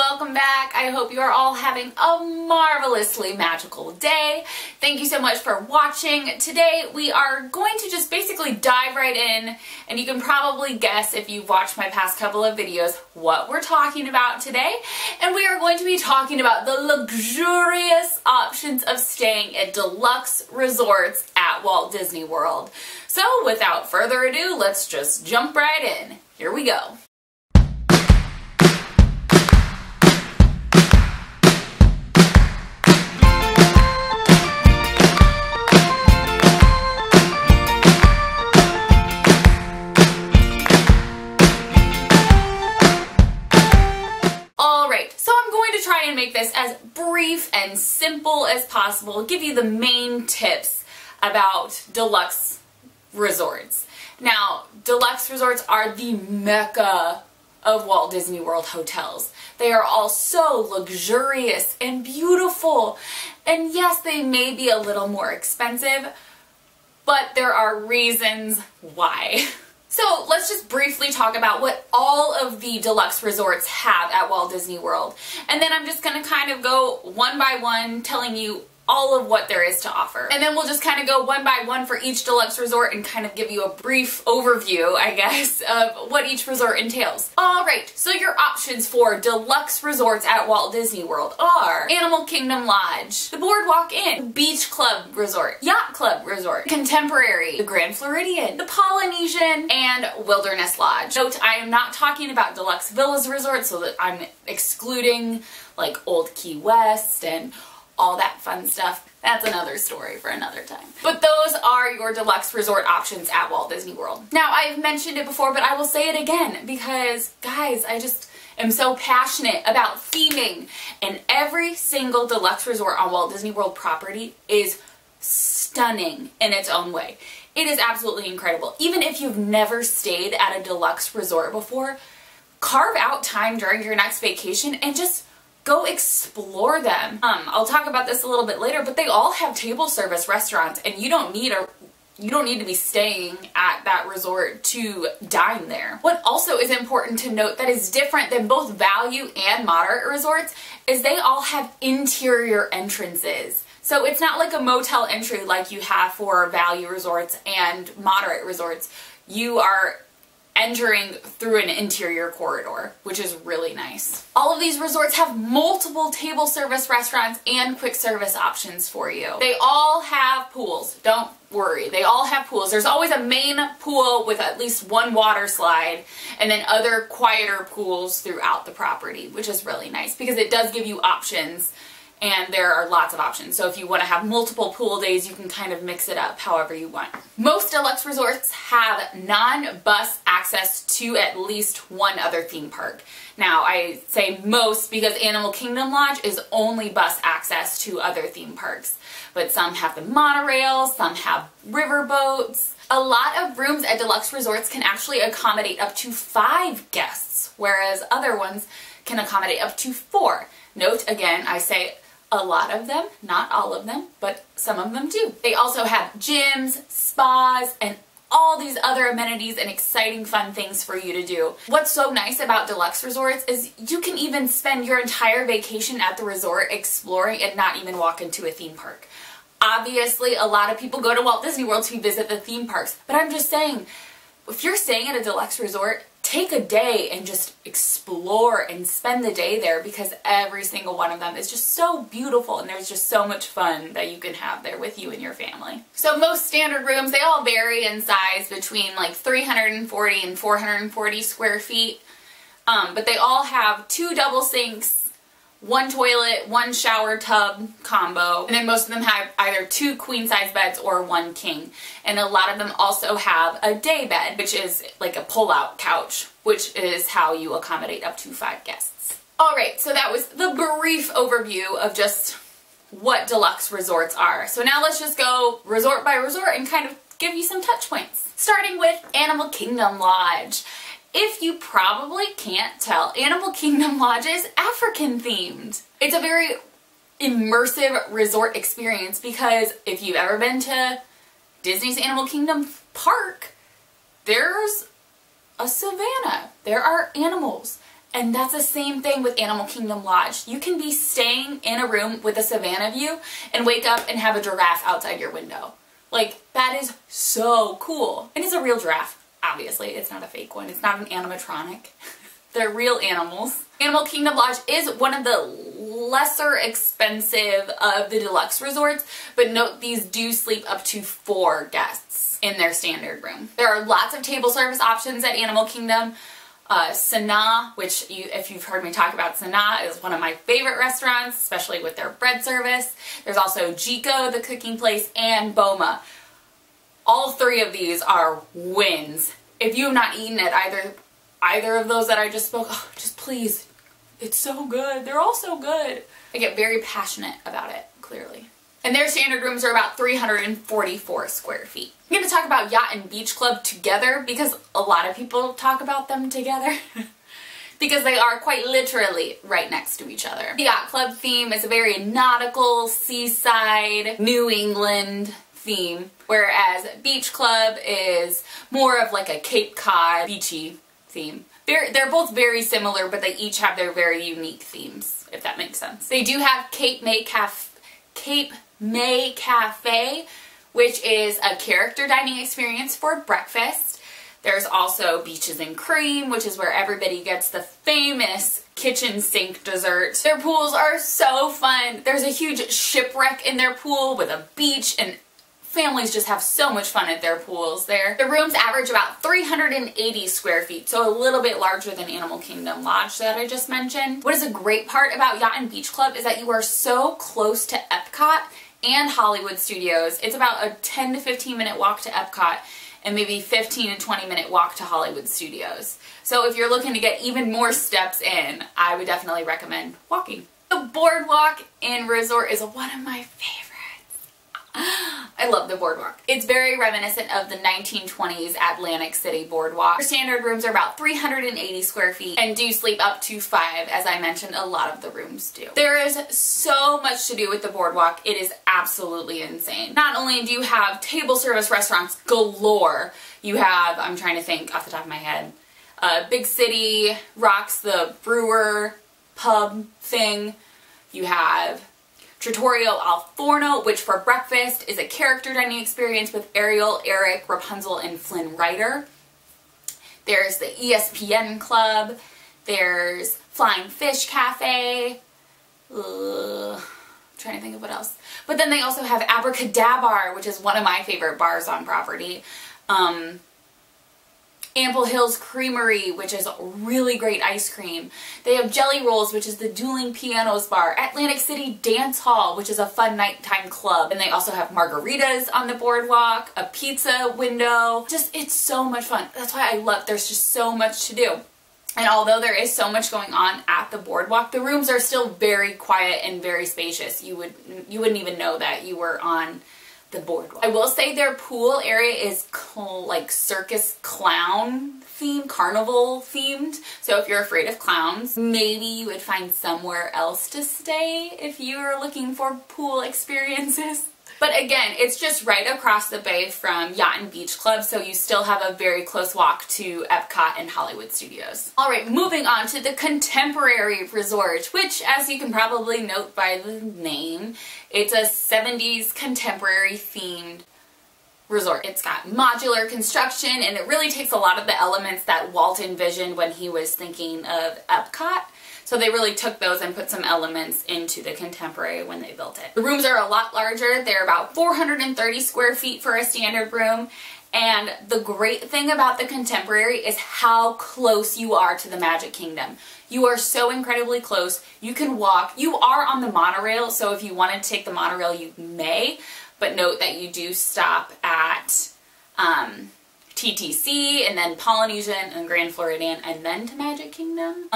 welcome back. I hope you are all having a marvelously magical day. Thank you so much for watching. Today we are going to just basically dive right in, and you can probably guess if you've watched my past couple of videos what we're talking about today. And we are going to be talking about the luxurious options of staying at deluxe resorts at Walt Disney World. So without further ado, let's just jump right in. Here we go. And make this as brief and simple as possible, give you the main tips about deluxe resorts. Now, deluxe resorts are the mecca of Walt Disney World hotels. They are all so luxurious and beautiful, and yes, they may be a little more expensive, but there are reasons why. So let's just briefly talk about what all of the deluxe resorts have at Walt Disney World. And then I'm just going to kind of go one by one telling you all of what there is to offer. And then we'll just kind of go one by one for each deluxe resort and kind of give you a brief overview, I guess, of what each resort entails. Alright, so your options for deluxe resorts at Walt Disney World are Animal Kingdom Lodge, the Boardwalk Inn, Beach Club Resort, Yacht Club Resort, Contemporary, the Grand Floridian, the Polynesian, and Wilderness Lodge. Note, I am not talking about deluxe villas resorts, so that I'm excluding like Old Key West and all that fun stuff. That's another story for another time. But those are your deluxe resort options at Walt Disney World. Now, I've mentioned it before, but I will say it again because, guys, I just am so passionate about theming, and every single deluxe resort on Walt Disney World property is stunning in its own way. It is absolutely incredible. Even if you've never stayed at a deluxe resort before, carve out time during your next vacation and just go explore them. I'll talk about this a little bit later, but they all have table service restaurants, and you don't need to be staying at that resort to dine there. What also is important to note that is different than both value and moderate resorts is they all have interior entrances. So it's not like a motel entry like you have for value resorts and moderate resorts. You are entering through an interior corridor, which is really nice. All of these resorts have multiple table service restaurants and quick service options for you. They all have pools. Don't worry, they all have pools. There's always a main pool with at least one water slide, and then other quieter pools throughout the property, which is really nice because it does give you options. And there are lots of options. So if you want to have multiple pool days, you can kind of mix it up however you want. Most deluxe resorts have non-bus access to at least one other theme park. Now, I say most because Animal Kingdom Lodge is only bus access to other theme parks. But some have the monorail, some have river boats. A lot of rooms at deluxe resorts can actually accommodate up to 5 guests, whereas other ones can accommodate up to 4. Note, again, I say a lot of them, not all of them, but some of them do. They also have gyms, spas, and all these other amenities and exciting fun things for you to do. What's so nice about deluxe resorts is you can even spend your entire vacation at the resort exploring and not even walk into a theme park. Obviously, a lot of people go to Walt Disney World to visit the theme parks, but I'm just saying, if you're staying at a deluxe resort, take a day and just explore and spend the day there because every single one of them is just so beautiful and there's just so much fun that you can have there with you and your family. So most standard rooms, they all vary in size between like 340 and 440 square feet, but they all have 2 double sinks, 1 toilet, 1 shower tub combo, and then most of them have either 2 queen size beds or 1 king. And a lot of them also have a day bed, which is like a pull-out couch, which is how you accommodate up to 5 guests. Alright, so that was the brief overview of just what deluxe resorts are. So now let's just go resort by resort and kind of give you some touch points. Starting with Animal Kingdom Lodge. If you probably can't tell, Animal Kingdom Lodge is African themed. It's a very immersive resort experience because if you've ever been to Disney's Animal Kingdom Park, there's a savanna. There are animals And that's the same thing with Animal Kingdom Lodge. You can be staying in a room with a savannah view and wake up and have a giraffe outside your window. Like, that is so cool. And it's a real giraffe, obviously. It's not a fake one. It's not an animatronic. They're real animals. Animal Kingdom Lodge is one of the lesser expensive of the deluxe resorts, but note these do sleep up to 4 guests in their standard room. There are lots of table service options at Animal Kingdom. Sanaa, which if you've heard me talk about Sanaa, is one of my favorite restaurants, especially with their bread service. There's also Jiko, the cooking place, and Boma. All 3 of these are wins. If you have not eaten at either of those that I just spoke, oh, just please, it's so good. They're all so good. I get very passionate about it, clearly. And their standard rooms are about 344 square feet. I'm going to talk about Yacht and Beach Club together because a lot of people talk about them together because they are quite literally right next to each other. The Yacht Club theme is a very nautical, seaside, New England theme, whereas Beach Club is more of like a Cape Cod beachy theme. They're both very similar, but they each have their very unique themes, if that makes sense. They do have Cape May Cafe, which is a character dining experience for breakfast. There's also Beaches and Cream, which is where everybody gets the famous kitchen sink dessert. Their pools are so fun. There's a huge shipwreck in their pool with a beach, and families just have so much fun at their pools there. The rooms average about 380 square feet, so a little bit larger than Animal Kingdom Lodge that I just mentioned. What is a great part about Yacht and Beach Club is that you are so close to Epcot and Hollywood Studios. It's about a 10 to 15 minute walk to Epcot and maybe 15 to 20 minute walk to Hollywood Studios. So if you're looking to get even more steps in, I would definitely recommend walking. The boardwalk in Resort is one of my favorites. I love the boardwalk. It's very reminiscent of the 1920s Atlantic City boardwalk. Our standard rooms are about 380 square feet and do sleep up to 5. As I mentioned, a lot of the rooms do. There is so much to do with the boardwalk. It is absolutely insane. Not only do you have table service restaurants galore, you have, I'm trying to think off the top of my head, Big City Rocks, the brewer pub thing. You have Trattoria Al Forno, which for breakfast is a character dining experience with Ariel, Eric, Rapunzel, and Flynn Rider. There's the ESPN Club. There's Flying Fish Cafe. I'm trying to think of what else. But then they also have Abracadabar, which is one of my favorite bars on property. Ample Hills Creamery, which is really great ice cream. They have Jelly Rolls, which is the Dueling Pianos bar. Atlantic City Dance Hall, which is a fun nighttime club. And they also have margaritas on the boardwalk, a pizza window. Just, it's so much fun. That's why I love, there's just so much to do. And although there is so much going on at the boardwalk, the rooms are still very quiet and very spacious. You wouldn't even know that you were on the boardwalk. I will say their pool area is like circus clown themed, carnival themed. So if you're afraid of clowns, maybe you would find somewhere else to stay if you are looking for pool experiences. But again, it's just right across the bay from Yacht and Beach Club, so you still have a very close walk to Epcot and Hollywood Studios. Alright, moving on to the Contemporary Resort, which, as you can probably note by the name, it's a 70s contemporary themed resort. It's got modular construction, and it really takes a lot of the elements that Walt envisioned when he was thinking of Epcot. So they really took those and put some elements into the Contemporary when they built it. The rooms are a lot larger. They're about 430 square feet for a standard room. And the great thing about the Contemporary is how close you are to the Magic Kingdom. You are so incredibly close. You can walk. You are on the monorail, so if you wanted to take the monorail, you may. But note that you do stop at TTC and then Polynesian and Grand Floridian and then to Magic Kingdom.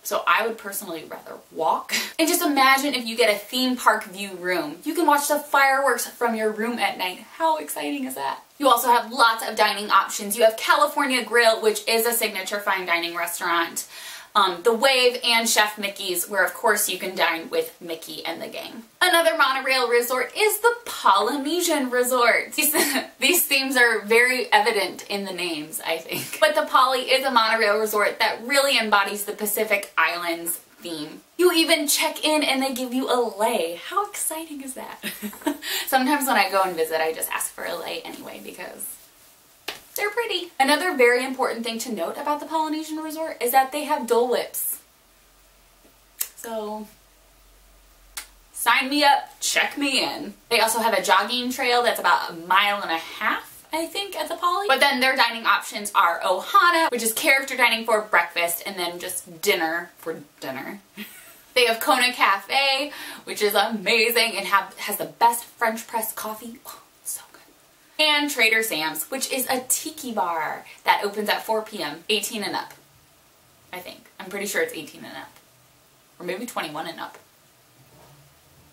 So I would personally rather walk. And just imagine if you get a theme park view room. You can watch the fireworks from your room at night. How exciting is that? You also have lots of dining options. You have California Grill, which is a signature fine dining restaurant. the Wave, and Chef Mickey's, where of course you can dine with Mickey and the gang. Another monorail resort is the Polynesian Resort. These themes are very evident in the names, I think. But the Poly is a monorail resort that really embodies the Pacific Islands theme. You even check in and they give you a lei. How exciting is that? Sometimes when I go and visit, I just ask for a lei anyway because they're pretty. Another very important thing to note about the Polynesian Resort is that they have Dole Whips. So, sign me up, check me in. They also have a jogging trail that's about 1.5 miles, I think, at the Poly. But then their dining options are Ohana, which is character dining for breakfast, and then just dinner for dinner. They have Kona Cafe, which is amazing and has the best French press coffee. Oh, so good. And Trader Sam's, which is a tiki bar that opens at 4 p.m. 18 and up, I think. I'm pretty sure it's 18 and up. Or maybe 21 and up.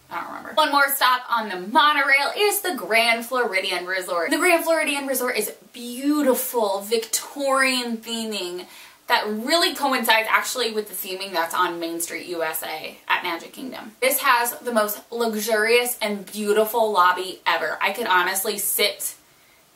I don't remember. One more stop on the monorail is the Grand Floridian Resort. The Grand Floridian Resort is beautiful Victorian theming that really coincides actually with the theming that's on Main Street USA at Magic Kingdom. This has the most luxurious and beautiful lobby ever. I could honestly sit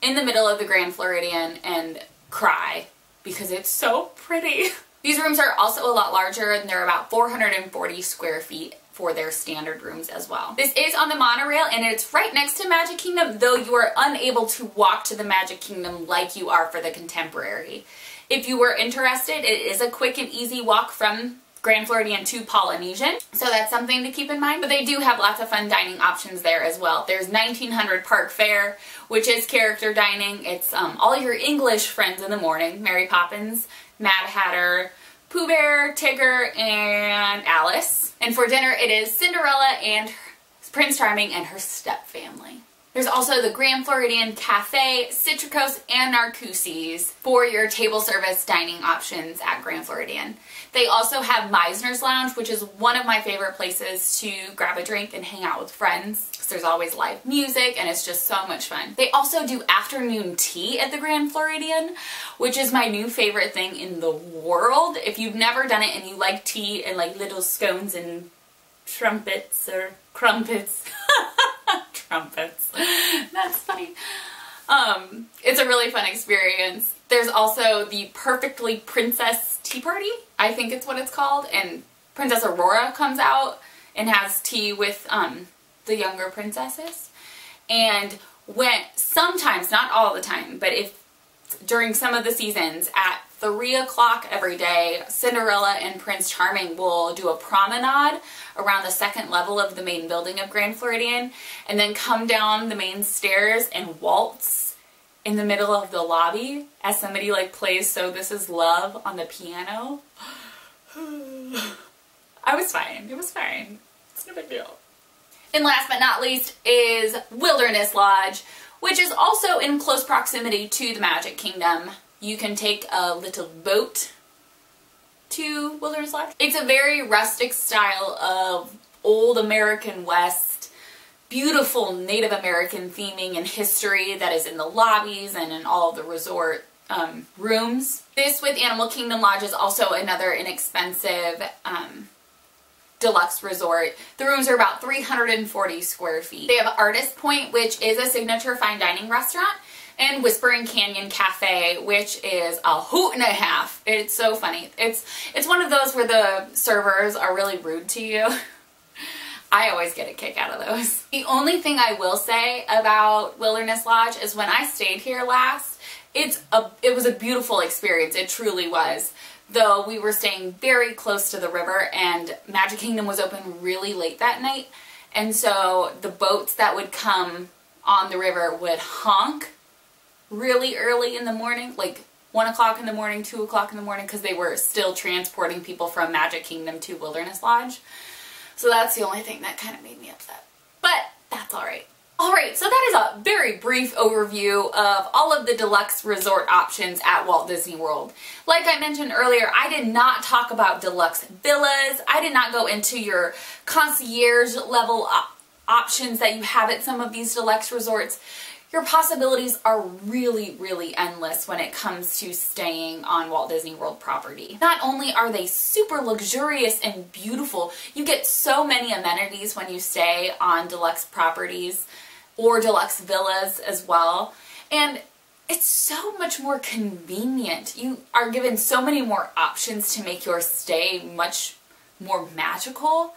in the middle of the Grand Floridian and cry because it's so pretty. These rooms are also a lot larger, and they're about 440 square feet for their standard rooms as well. This is on the monorail and it's right next to Magic Kingdom, though you are unable to walk to the Magic Kingdom like you are for the Contemporary. If you were interested, it is a quick and easy walk from Grand Floridian to Polynesian, so that's something to keep in mind. But they do have lots of fun dining options there as well. There's 1900 Park Fare, which is character dining. It's all your English friends in the morning, Mary Poppins, Mad Hatter, Pooh Bear, Tigger, and Alice. And for dinner, it is Cinderella and Prince Charming and her stepfamily. There's also the Grand Floridian Cafe, Citricos, and Narcoossee's for your table service dining options at Grand Floridian. They also have Meisner's Lounge, which is one of my favorite places to grab a drink and hang out with friends, because there's always live music and it's just so much fun. They also do afternoon tea at the Grand Floridian, which is my new favorite thing in the world. If you've never done it and you like tea and like little scones and trumpets or crumpets, trumpets, that's funny. It's a really fun experience. There's also the Perfectly Princess Tea Party, I think it's what it's called, and Princess Aurora comes out and has tea with the younger princesses. And when sometimes, not all the time, but if during some of the seasons at 3 o'clock every day, Cinderella and Prince Charming will do a promenade around the second level of the main building of Grand Floridian and then come down the main stairs and waltz in the middle of the lobby as somebody like plays So This Is Love on the piano. I was fine. It was fine. It's no big deal. And last but not least is Wilderness Lodge, which is also in close proximity to the Magic Kingdom. You can take a little boat to Wilderness Lodge. It's a very rustic style of old American West, beautiful Native American theming and history that is in the lobbies and in all of the resort rooms. This with Animal Kingdom Lodge is also another inexpensive deluxe resort. The rooms are about 340 square feet. They have Artist Point, which is a signature fine dining restaurant, and Whispering Canyon Cafe, which is a hoot and a half. It's so funny. It's one of those where the servers are really rude to you. I always get a kick out of those. The only thing I will say about Wilderness Lodge is when I stayed here last, it was a beautiful experience. It truly was. Though we were staying very close to the river and Magic Kingdom was open really late that night. And so the boats that would come on the river would honk really early in the morning, like 1 o'clock in the morning, 2 o'clock in the morning, because they were still transporting people from Magic Kingdom to Wilderness Lodge. So that's the only thing that kind of made me upset. But that's alright. Alright, so that is a very brief overview of all of the deluxe resort options at Walt Disney World. Like I mentioned earlier, I did not talk about deluxe villas. I did not go into your concierge level options that you have at some of these deluxe resorts. Your possibilities are really, really endless when it comes to staying on Walt Disney World property. Not only are they super luxurious and beautiful, you get so many amenities when you stay on deluxe properties or deluxe villas as well. And it's so much more convenient. You are given so many more options to make your stay much more magical.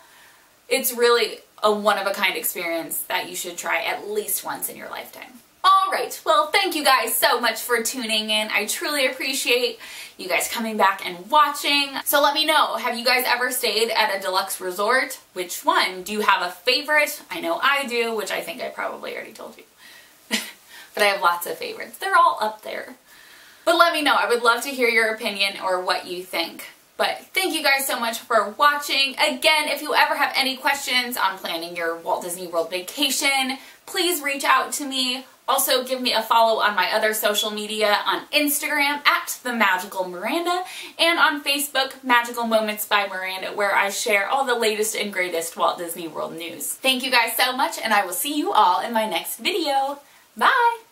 It's really a one-of-a-kind experience that you should try at least once in your lifetime. Alright, well, thank you guys so much for tuning in. I truly appreciate you guys coming back and watching. So let me know, have you guys ever stayed at a deluxe resort? Which one? Do you have a favorite? I know I do, which I think I probably already told you. But I have lots of favorites. They're all up there. But let me know. I would love to hear your opinion or what you think. But thank you guys so much for watching. Again, if you ever have any questions on planning your Walt Disney World vacation, please reach out to me. Also, give me a follow on my other social media on Instagram @TheMagicalMiranda and on Facebook, Magical Moments by Miranda, where I share all the latest and greatest Walt Disney World news. Thank you guys so much, and I will see you all in my next video. Bye!